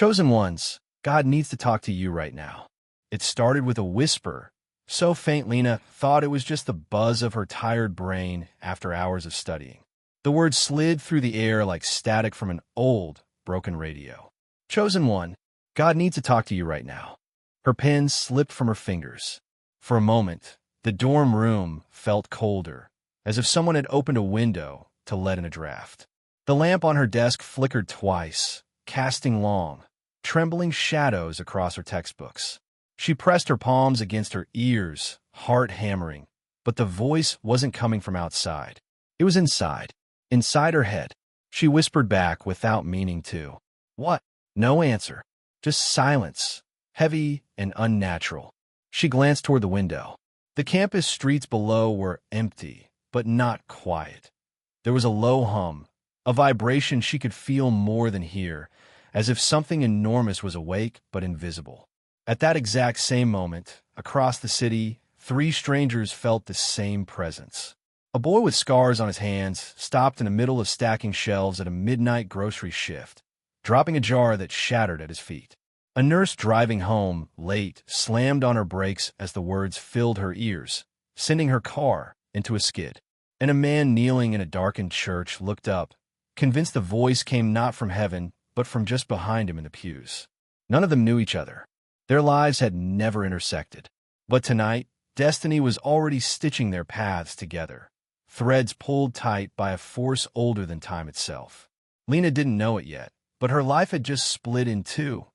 Chosen ones, God needs to talk to you right now. It started with a whisper, so faint Lena thought it was just the buzz of her tired brain after hours of studying. The words slid through the air like static from an old, broken radio. Chosen one, God needs to talk to you right now. Her pen slipped from her fingers. For a moment, the dorm room felt colder, as if someone had opened a window to let in a draft. The lamp on her desk flickered twice, casting long, trembling shadows across her textbooks. She pressed her palms against her ears, heart hammering, but the voice wasn't coming from outside. It was inside her head. She whispered back without meaning to. What? No answer. Just silence, heavy and unnatural. She glanced toward the window. The campus streets below were empty, but not quiet. There was a low hum, a vibration she could feel more than hear, as if something enormous was awake but invisible. At that exact same moment, across the city, three strangers felt the same presence. A boy with scars on his hands stopped in the middle of stacking shelves at a midnight grocery shift, dropping a jar that shattered at his feet. A nurse driving home, late, slammed on her brakes as the words filled her ears, sending her car into a skid. And a man kneeling in a darkened church looked up, convinced the voice came not from heaven, but from just behind him in the pews. None of them knew each other. Their lives had never intersected. But tonight, destiny was already stitching their paths together, threads pulled tight by a force older than time itself. Lena didn't know it yet, but her life had just split in two,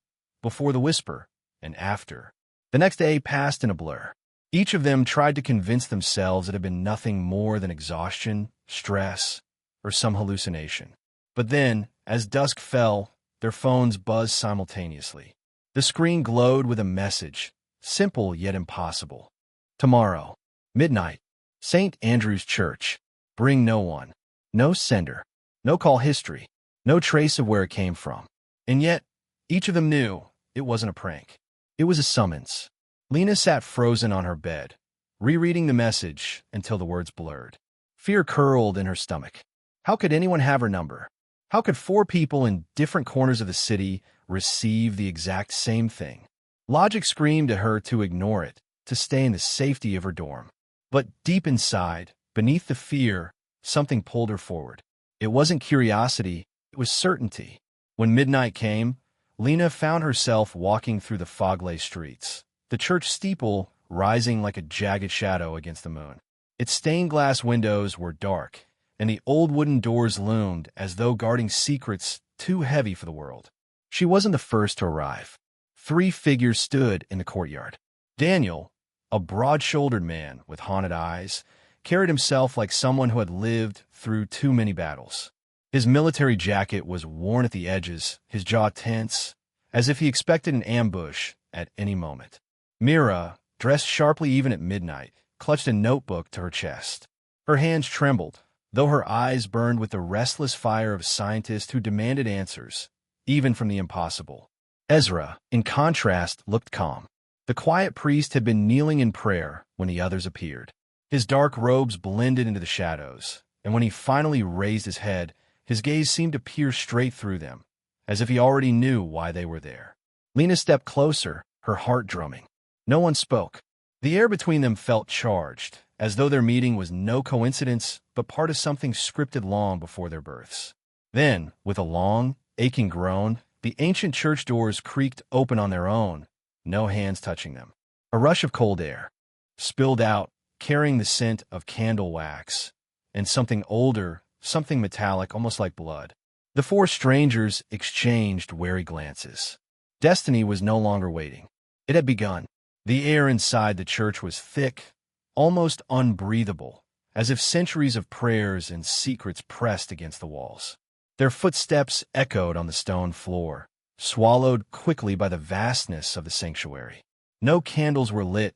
before the whisper and after. The next day passed in a blur. Each of them tried to convince themselves it had been nothing more than exhaustion, stress, or some hallucination. But then, as dusk fell, their phones buzzed simultaneously. The screen glowed with a message, simple yet impossible. Tomorrow, midnight, St. Andrew's Church. Bring no one. No sender. No call history. No trace of where it came from. And yet, each of them knew it wasn't a prank. It was a summons. Lena sat frozen on her bed, rereading the message until the words blurred. Fear curled in her stomach. How could anyone have her number? How could four people in different corners of the city receive the exact same thing? Logic screamed at her to ignore it, to stay in the safety of her dorm. But deep inside, beneath the fear, something pulled her forward. It wasn't curiosity, it was certainty. When midnight came, Lena found herself walking through the fog-laced streets, the church steeple rising like a jagged shadow against the moon. Its stained-glass windows were dark, and the old wooden doors loomed as though guarding secrets too heavy for the world. She wasn't the first to arrive. Three figures stood in the courtyard. Daniel, a broad-shouldered man with haunted eyes, carried himself like someone who had lived through too many battles. His military jacket was worn at the edges, his jaw tense, as if he expected an ambush at any moment. Mira, dressed sharply even at midnight, clutched a notebook to her chest. Her hands trembled, though her eyes burned with the restless fire of a scientist who demanded answers, even from the impossible. Ezra, in contrast, looked calm. The quiet priest had been kneeling in prayer when the others appeared. His dark robes blended into the shadows, and when he finally raised his head, his gaze seemed to pierce straight through them, as if he already knew why they were there. Lena stepped closer, her heart drumming. No one spoke. The air between them felt charged, as though their meeting was no coincidence, but part of something scripted long before their births. Then, with a long, aching groan, the ancient church doors creaked open on their own, no hands touching them. A rush of cold air spilled out, carrying the scent of candle wax, and something older, something metallic, almost like blood. The four strangers exchanged wary glances. Destiny was no longer waiting. It had begun. The air inside the church was thick, almost unbreathable, as if centuries of prayers and secrets pressed against the walls. Their footsteps echoed on the stone floor, swallowed quickly by the vastness of the sanctuary. No candles were lit,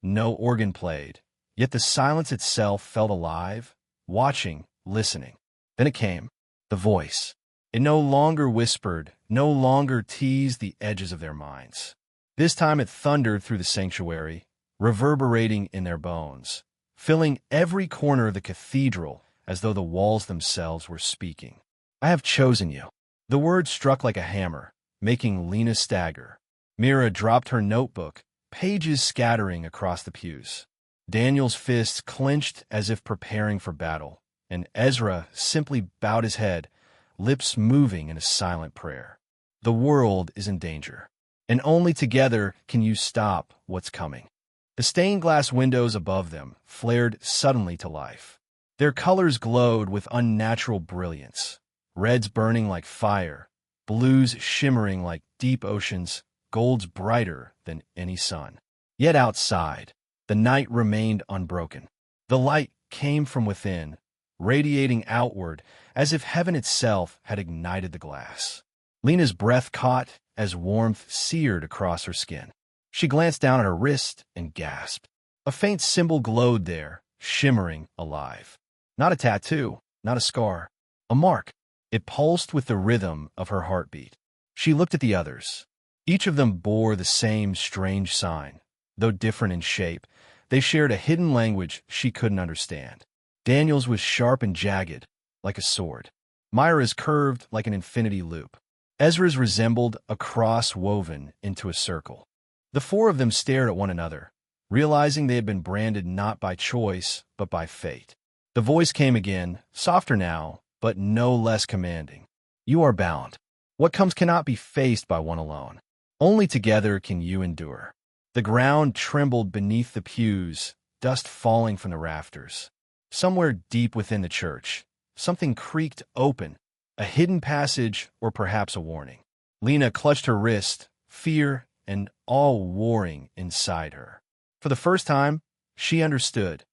no organ played, yet the silence itself felt alive, watching, listening. Then it came, the voice. It no longer whispered, no longer teased the edges of their minds. This time it thundered through the sanctuary, reverberating in their bones, filling every corner of the cathedral as though the walls themselves were speaking. I have chosen you. The word struck like a hammer, making Lena stagger. Mira dropped her notebook, pages scattering across the pews. Daniel's fists clenched as if preparing for battle, and Ezra simply bowed his head, lips moving in a silent prayer. The world is in danger, and only together can you stop what's coming. The stained glass windows above them flared suddenly to life. Their colors glowed with unnatural brilliance, reds burning like fire, blues shimmering like deep oceans, golds brighter than any sun. Yet outside, the night remained unbroken. The light came from within, radiating outward as if heaven itself had ignited the glass. Lena's breath caught as warmth seared across her skin. She glanced down at her wrist and gasped. A faint symbol glowed there, shimmering alive. Not a tattoo, not a scar, a mark. It pulsed with the rhythm of her heartbeat. She looked at the others. Each of them bore the same strange sign. Though different in shape, they shared a hidden language she couldn't understand. Daniel's was sharp and jagged, like a sword. Myra's curved like an infinity loop. Ezra's resembled a cross woven into a circle. The four of them stared at one another, realizing they had been branded not by choice, but by fate. The voice came again, softer now, but no less commanding. You are bound. What comes cannot be faced by one alone. Only together can you endure. The ground trembled beneath the pews, dust falling from the rafters. Somewhere deep within the church, something creaked open, a hidden passage or perhaps a warning. Lena clutched her wrist, fear and all warring inside her. For the first time, she understood.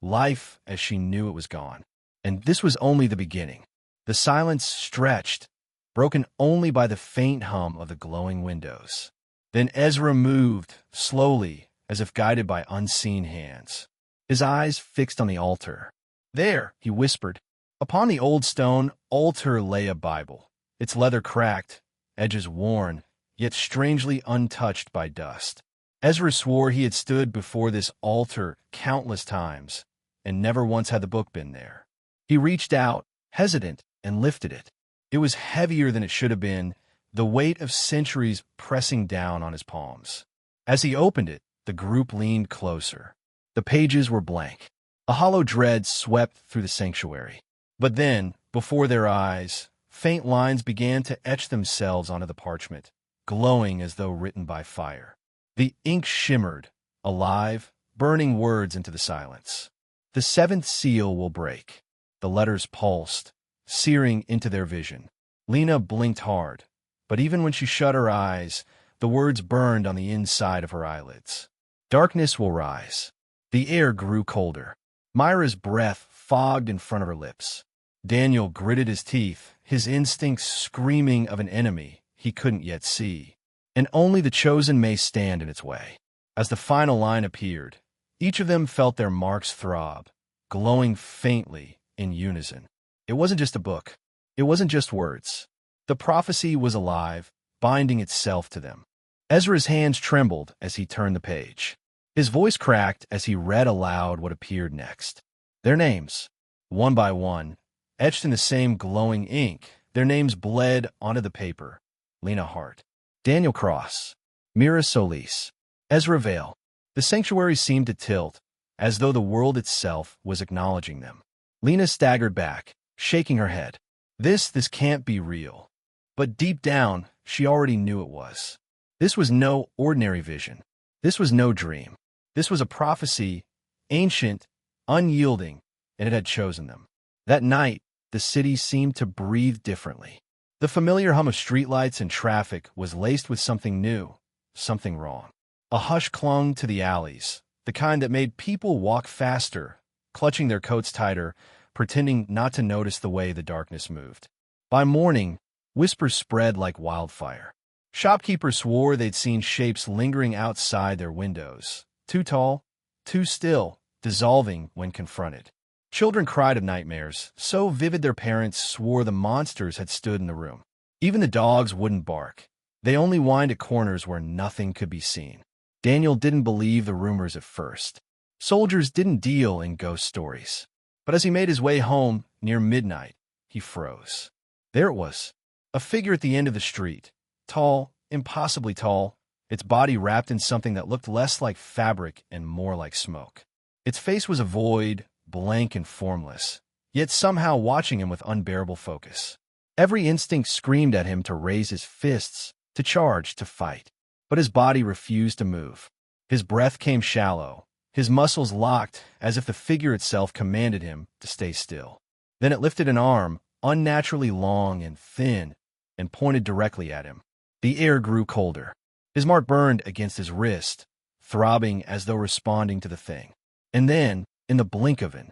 Life as she knew it was gone. And this was only the beginning. The silence stretched, broken only by the faint hum of the glowing windows. Then Ezra moved, slowly, as if guided by unseen hands. His eyes fixed on the altar. There, he whispered. Upon the old stone altar lay a Bible, its leather cracked, edges worn, yet strangely untouched by dust. Ezra swore he had stood before this altar countless times, and never once had the book been there. He reached out, hesitant, and lifted it. It was heavier than it should have been, the weight of centuries pressing down on his palms. As he opened it, the group leaned closer. The pages were blank. A hollow dread swept through the sanctuary. But then, before their eyes, faint lines began to etch themselves onto the parchment, glowing as though written by fire. The ink shimmered, alive, burning words into the silence. The seventh seal will break. The letters pulsed, searing into their vision. Lena blinked hard, but even when she shut her eyes, the words burned on the inside of her eyelids. Darkness will rise. The air grew colder. Myra's breath fogged in front of her lips. Daniel gritted his teeth, his instincts screaming of an enemy he couldn't yet see. And only the chosen may stand in its way. As the final line appeared, each of them felt their marks throb, glowing faintly in unison. It wasn't just a book. It wasn't just words. The prophecy was alive, binding itself to them. Ezra's hands trembled as he turned the page. His voice cracked as he read aloud what appeared next. Their names, one by one, etched in the same glowing ink, their names bled onto the paper. Lena Hart, Daniel Cross, Mira Solis, Ezra Vale. The sanctuary seemed to tilt, as though the world itself was acknowledging them. Lena staggered back, shaking her head. This can't be real. But deep down, she already knew it was. This was no ordinary vision. This was no dream. This was a prophecy, ancient, unyielding, and it had chosen them. That night, the city seemed to breathe differently. The familiar hum of streetlights and traffic was laced with something new, something wrong. A hush clung to the alleys, the kind that made people walk faster, clutching their coats tighter, pretending not to notice the way the darkness moved. By morning, whispers spread like wildfire. Shopkeepers swore they'd seen shapes lingering outside their windows, too tall, too still, dissolving when confronted. Children cried of nightmares, so vivid their parents swore the monsters had stood in the room. Even the dogs wouldn't bark. They only whined at corners where nothing could be seen. Daniel didn't believe the rumors at first. Soldiers didn't deal in ghost stories. But as he made his way home, near midnight, he froze. There it was, a figure at the end of the street, tall, impossibly tall, its body wrapped in something that looked less like fabric and more like smoke. Its face was a void, blank and formless, yet somehow watching him with unbearable focus. Every instinct screamed at him to raise his fists, to charge, to fight. But his body refused to move. His breath came shallow, his muscles locked as if the figure itself commanded him to stay still. Then it lifted an arm, unnaturally long and thin, and pointed directly at him. The air grew colder. His mark burned against his wrist, throbbing as though responding to the thing. And then, in the blink of an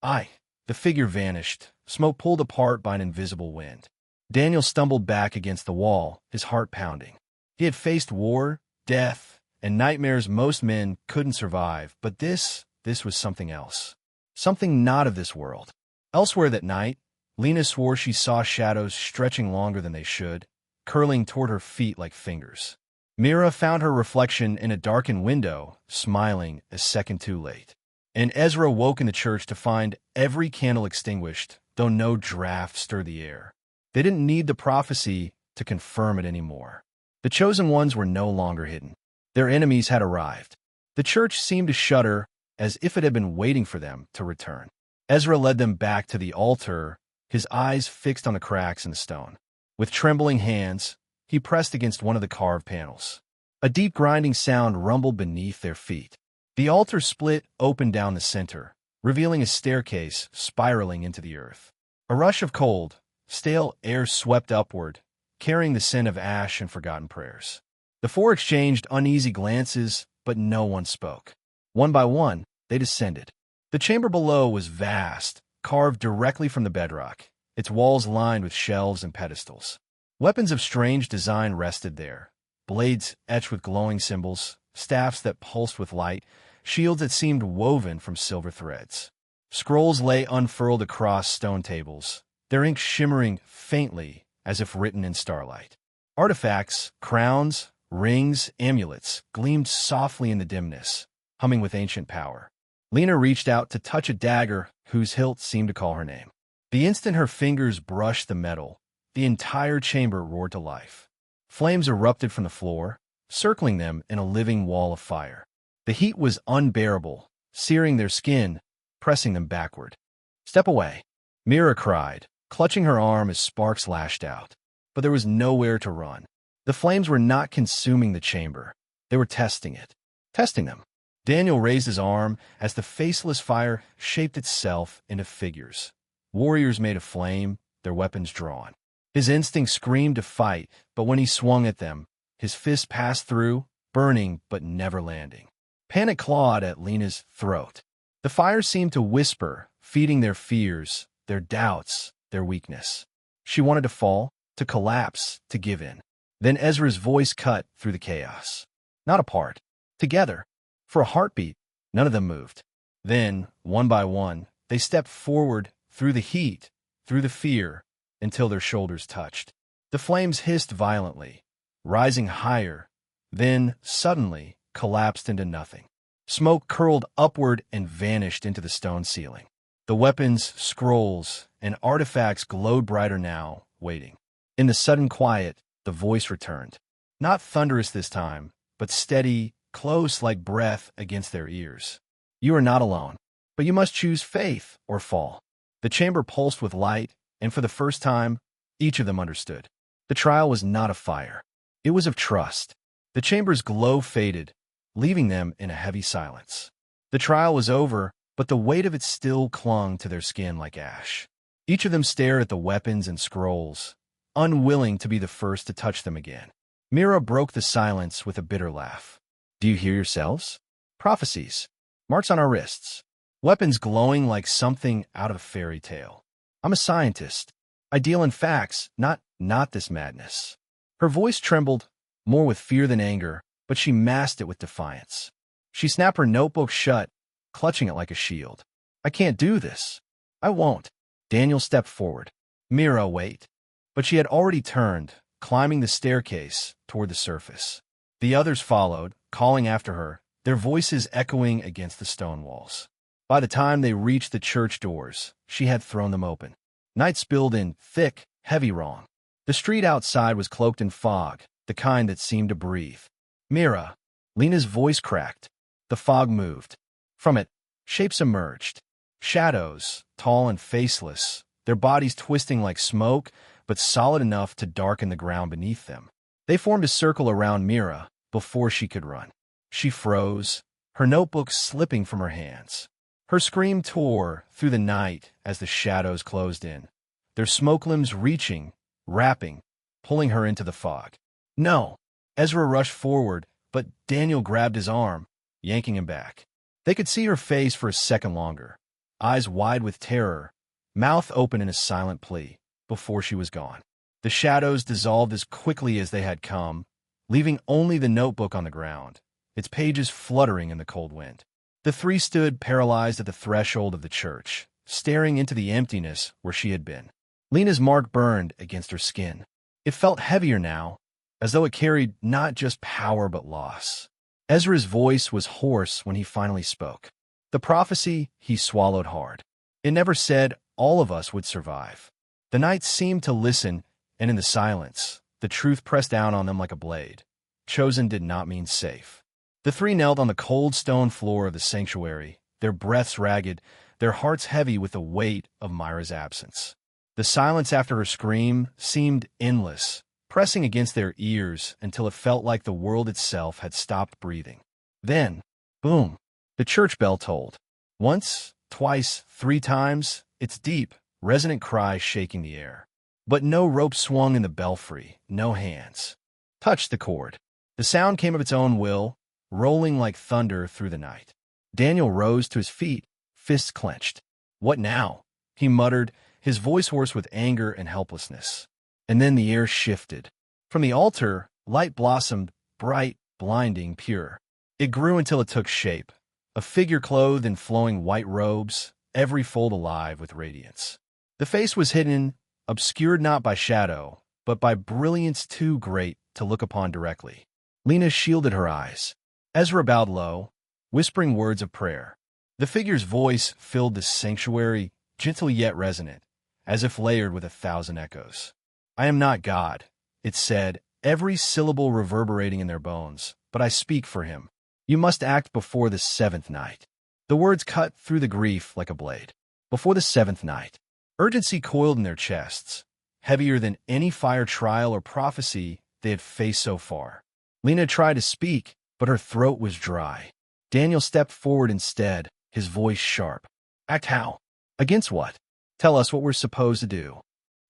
eye, the figure vanished, smoke pulled apart by an invisible wind. Daniel stumbled back against the wall, his heart pounding. He had faced war, death, and nightmares most men couldn't survive, but this was something else. Something not of this world. Elsewhere that night, Lena swore she saw shadows stretching longer than they should, curling toward her feet like fingers. Mira found her reflection in a darkened window, smiling a second too late. And Ezra woke in the church to find every candle extinguished, though no draft stirred the air. They didn't need the prophecy to confirm it anymore. The chosen ones were no longer hidden. Their enemies had arrived. The church seemed to shudder as if it had been waiting for them to return. Ezra led them back to the altar, his eyes fixed on the cracks in the stone. With trembling hands, he pressed against one of the carved panels. A deep grinding sound rumbled beneath their feet. The altar split open down the center, revealing a staircase spiraling into the earth. A rush of cold, stale air swept upward, carrying the scent of ash and forgotten prayers. The four exchanged uneasy glances, but no one spoke. One by one, they descended. The chamber below was vast, carved directly from the bedrock, its walls lined with shelves and pedestals. Weapons of strange design rested there, blades etched with glowing symbols, staffs that pulsed with light, shields that seemed woven from silver threads. Scrolls lay unfurled across stone tables, their ink shimmering faintly as if written in starlight. Artifacts, crowns, rings, amulets gleamed softly in the dimness, humming with ancient power. Lena reached out to touch a dagger whose hilt seemed to call her name. The instant her fingers brushed the metal, the entire chamber roared to life. Flames erupted from the floor, circling them in a living wall of fire. The heat was unbearable, searing their skin, pressing them backward. "Step away," Mira cried, clutching her arm as sparks lashed out. But there was nowhere to run. The flames were not consuming the chamber. They were testing it. Testing them. Daniel raised his arm as the faceless fire shaped itself into figures. Warriors made of flame, their weapons drawn. His instinct screamed to fight, but when he swung at them, his fist passed through, burning but never landing. Panic clawed at Lena's throat. The fire seemed to whisper, feeding their fears, their doubts, their weakness. She wanted to fall, to collapse, to give in. Then Ezra's voice cut through the chaos. Not apart. Together. For a heartbeat, none of them moved. Then, one by one, they stepped forward through the heat, through the fear, until their shoulders touched. The flames hissed violently, rising higher, then, suddenly, collapsed into nothing. Smoke curled upward and vanished into the stone ceiling. The weapons, scrolls, and artifacts glowed brighter now, waiting. In the sudden quiet, the voice returned. Not thunderous this time, but steady, close like breath against their ears. "You are not alone, but you must choose faith or fall." The chamber pulsed with light, and for the first time, each of them understood. The trial was not of fire. It was of trust. The chamber's glow faded, leaving them in a heavy silence. The trial was over, but the weight of it still clung to their skin like ash. Each of them stared at the weapons and scrolls, unwilling to be the first to touch them again. Mira broke the silence with a bitter laugh. "Do you hear yourselves? Prophecies. Marks on our wrists. Weapons glowing like something out of a fairy tale. I'm a scientist. I deal in facts, not this madness." Her voice trembled, more with fear than anger, but she masked it with defiance. She snapped her notebook shut, clutching it like a shield. "I can't do this. I won't." Daniel stepped forward. "Mira, wait." But she had already turned, climbing the staircase toward the surface. The others followed, calling after her, their voices echoing against the stone walls. By the time they reached the church doors, she had thrown them open. Night spilled in thick, heavy rain. The street outside was cloaked in fog, the kind that seemed to breathe. Mira. Lena's voice cracked. The fog moved. From it, shapes emerged. Shadows, tall and faceless, their bodies twisting like smoke, but solid enough to darken the ground beneath them. They formed a circle around Mira before she could run. She froze, her notebook slipping from her hands. Her scream tore through the night as the shadows closed in, their smoke limbs reaching, wrapping, pulling her into the fog. No! Ezra rushed forward, but Daniel grabbed his arm, yanking him back. They could see her face for a second longer, eyes wide with terror, mouth open in a silent plea, before she was gone. The shadows dissolved as quickly as they had come, leaving only the notebook on the ground, its pages fluttering in the cold wind. The three stood paralyzed at the threshold of the church, staring into the emptiness where she had been. Lena's mark burned against her skin. It felt heavier now, as though it carried not just power but loss. Ezra's voice was hoarse when he finally spoke. The prophecy he swallowed hard. It never said all of us would survive. The night seemed to listen, and in the silence, the truth pressed down on them like a blade. Chosen did not mean safe. The three knelt on the cold stone floor of the sanctuary, their breaths ragged, their hearts heavy with the weight of Myra's absence. The silence after her scream seemed endless, pressing against their ears until it felt like the world itself had stopped breathing. Then, boom, the church bell tolled. Once, twice, 3 times, its deep, resonant cry shaking the air. But no rope swung in the belfry, no hands touched the cord. The sound came of its own will, rolling like thunder through the night. Daniel rose to his feet, fists clenched. "What now?" he muttered, his voice hoarse with anger and helplessness. And then the air shifted. From the altar, light blossomed, bright, blinding, pure. It grew until it took shape, a figure clothed in flowing white robes, every fold alive with radiance. The face was hidden, obscured not by shadow, but by brilliance too great to look upon directly. Lena shielded her eyes. Ezra bowed low, whispering words of prayer. The figure's voice filled the sanctuary, gentle yet resonant, as if layered with 1,000 echoes. "I am not God," it said, every syllable reverberating in their bones, "but I speak for him. You must act before the 7th night." The words cut through the grief like a blade. Before the 7th night. Urgency coiled in their chests, heavier than any fire trial or prophecy they had faced so far. Lena tried to speak, but her throat was dry. Daniel stepped forward instead, his voice sharp. "Act how? Against what? Tell us what we're supposed to do."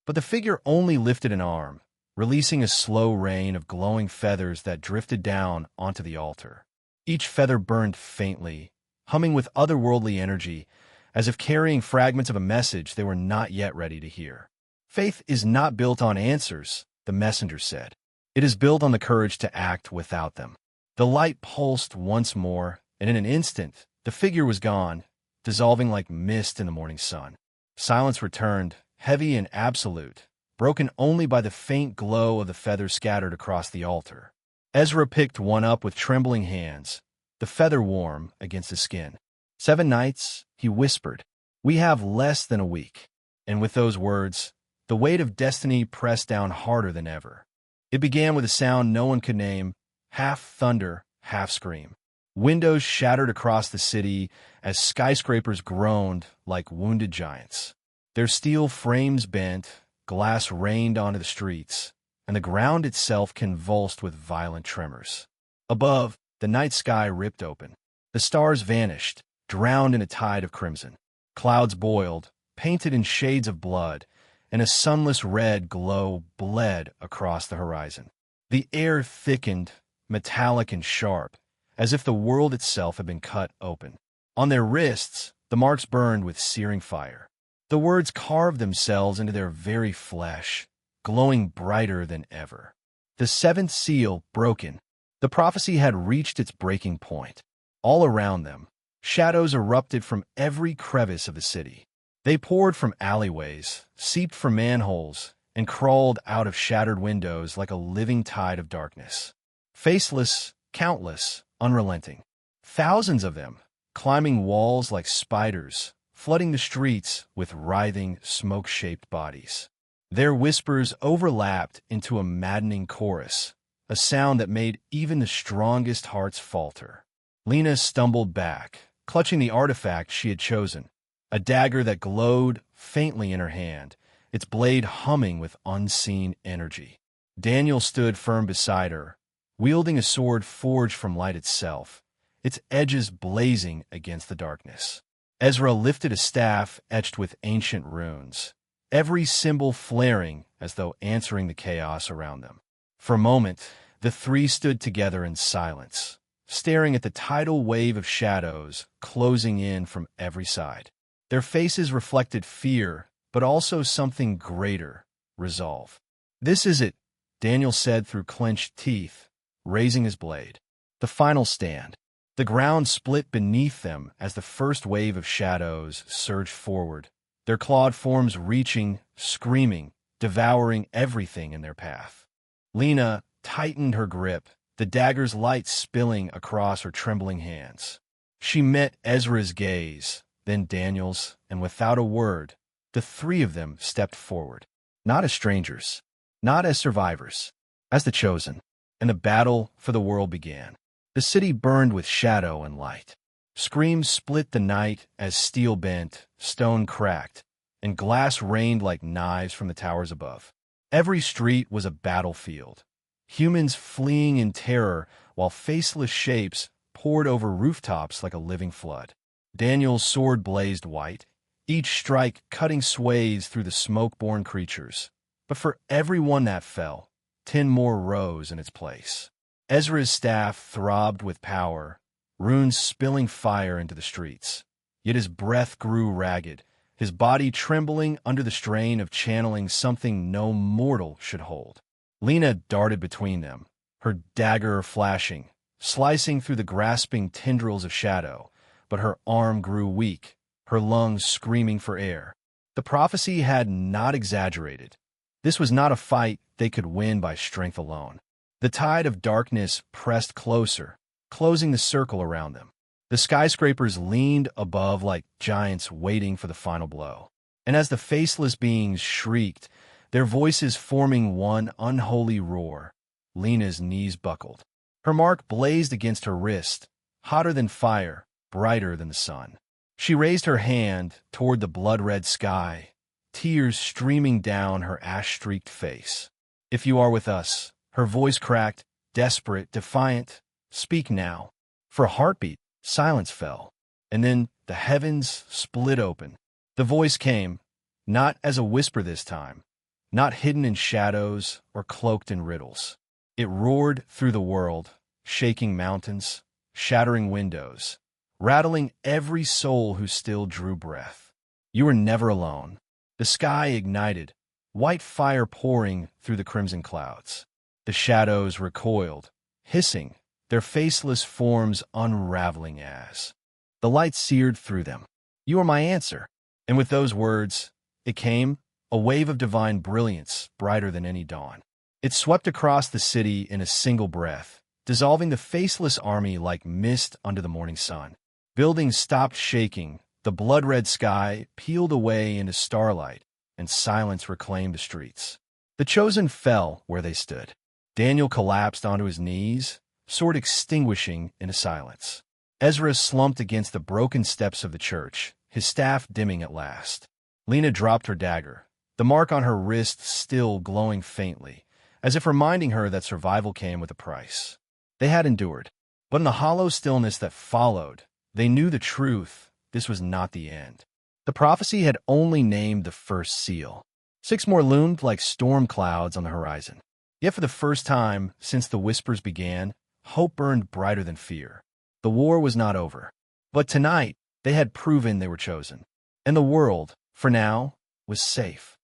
But the figure only lifted an arm, releasing a slow rain of glowing feathers that drifted down onto the altar. Each feather burned faintly, humming with otherworldly energy, as if carrying fragments of a message they were not yet ready to hear. "Faith is not built on answers," the messenger said. "It is built on the courage to act without them." The light pulsed once more, and in an instant, the figure was gone, dissolving like mist in the morning sun. Silence returned, heavy and absolute, broken only by the faint glow of the feathers scattered across the altar. Ezra picked one up with trembling hands, the feather warm against his skin. 7 nights, he whispered. "We have less than a week." And with those words, the weight of destiny pressed down harder than ever. It began with a sound no one could name, half thunder, half scream. Windows shattered across the city as skyscrapers groaned like wounded giants. Their steel frames bent, glass rained onto the streets, and the ground itself convulsed with violent tremors. Above, the night sky ripped open. The stars vanished, drowned in a tide of crimson. Clouds boiled, painted in shades of blood, and a sunless red glow bled across the horizon. The air thickened, metallic and sharp, as if the world itself had been cut open. On their wrists, the marks burned with searing fire. The words carved themselves into their very flesh, glowing brighter than ever. The 7th seal broken. The prophecy had reached its breaking point. All around them, shadows erupted from every crevice of the city. They poured from alleyways, seeped from manholes, and crawled out of shattered windows like a living tide of darkness. Faceless, countless, unrelenting. Thousands of them, climbing walls like spiders, flooding the streets with writhing, smoke-shaped bodies. Their whispers overlapped into a maddening chorus, a sound that made even the strongest hearts falter. Lena stumbled back, clutching the artifact she had chosen, a dagger that glowed faintly in her hand, its blade humming with unseen energy. Daniel stood firm beside her, wielding a sword forged from light itself, its edges blazing against the darkness. Ezra lifted a staff etched with ancient runes, every symbol flaring as though answering the chaos around them. For a moment, the three stood together in silence, staring at the tidal wave of shadows closing in from every side. Their faces reflected fear, but also something greater, resolve. "This is it," Daniel said through clenched teeth, raising his blade. The final stand. The ground split beneath them as the first wave of shadows surged forward, their clawed forms reaching, screaming, devouring everything in their path. Lena tightened her grip, the dagger's light spilling across her trembling hands. She met Ezra's gaze, then Daniel's, and without a word, the three of them stepped forward. Not as strangers, not as survivors, as the chosen. And the battle for the world began. The city burned with shadow and light. Screams split the night as steel bent, stone cracked, and glass rained like knives from the towers above. Every street was a battlefield, humans fleeing in terror while faceless shapes poured over rooftops like a living flood. Daniel's sword blazed white, each strike cutting sways through the smoke-borne creatures. But for every one that fell, 10 more rose in its place. Ezra's staff throbbed with power, runes spilling fire into the streets. Yet his breath grew ragged, his body trembling under the strain of channeling something no mortal should hold. Lena darted between them, her dagger flashing, slicing through the grasping tendrils of shadow, but her arm grew weak, her lungs screaming for air. The prophecy had not exaggerated. This was not a fight they could win by strength alone. The tide of darkness pressed closer, closing the circle around them. The skyscrapers leaned above like giants waiting for the final blow. And as the faceless beings shrieked, their voices forming one unholy roar, Lena's knees buckled. Her mark blazed against her wrist, hotter than fire, brighter than the sun. She raised her hand toward the blood-red sky, tears streaming down her ash-streaked face. "If you are with us," her voice cracked, desperate, defiant, "speak now." For a heartbeat, silence fell, and then the heavens split open. The voice came, not as a whisper this time, not hidden in shadows or cloaked in riddles. It roared through the world, shaking mountains, shattering windows, rattling every soul who still drew breath. You are never alone. The sky ignited, white fire pouring through the crimson clouds. The shadows recoiled, hissing, their faceless forms unraveling as the light seared through them. "You are my answer." And with those words, it came, a wave of divine brilliance brighter than any dawn. It swept across the city in a single breath, dissolving the faceless army like mist under the morning sun. Buildings stopped shaking, the blood-red sky peeled away into starlight, and silence reclaimed the streets. The chosen fell where they stood. Daniel collapsed onto his knees, sword extinguishing into silence. Ezra slumped against the broken steps of the church, his staff dimming at last. Lena dropped her dagger, the mark on her wrist still glowing faintly, as if reminding her that survival came with a price. They had endured. But in the hollow stillness that followed, they knew the truth. This was not the end. The prophecy had only named the first seal. 6 more loomed like storm clouds on the horizon. Yet for the first time since the whispers began, hope burned brighter than fear. The war was not over. But tonight, they had proven they were chosen. And the world, for now, was safe.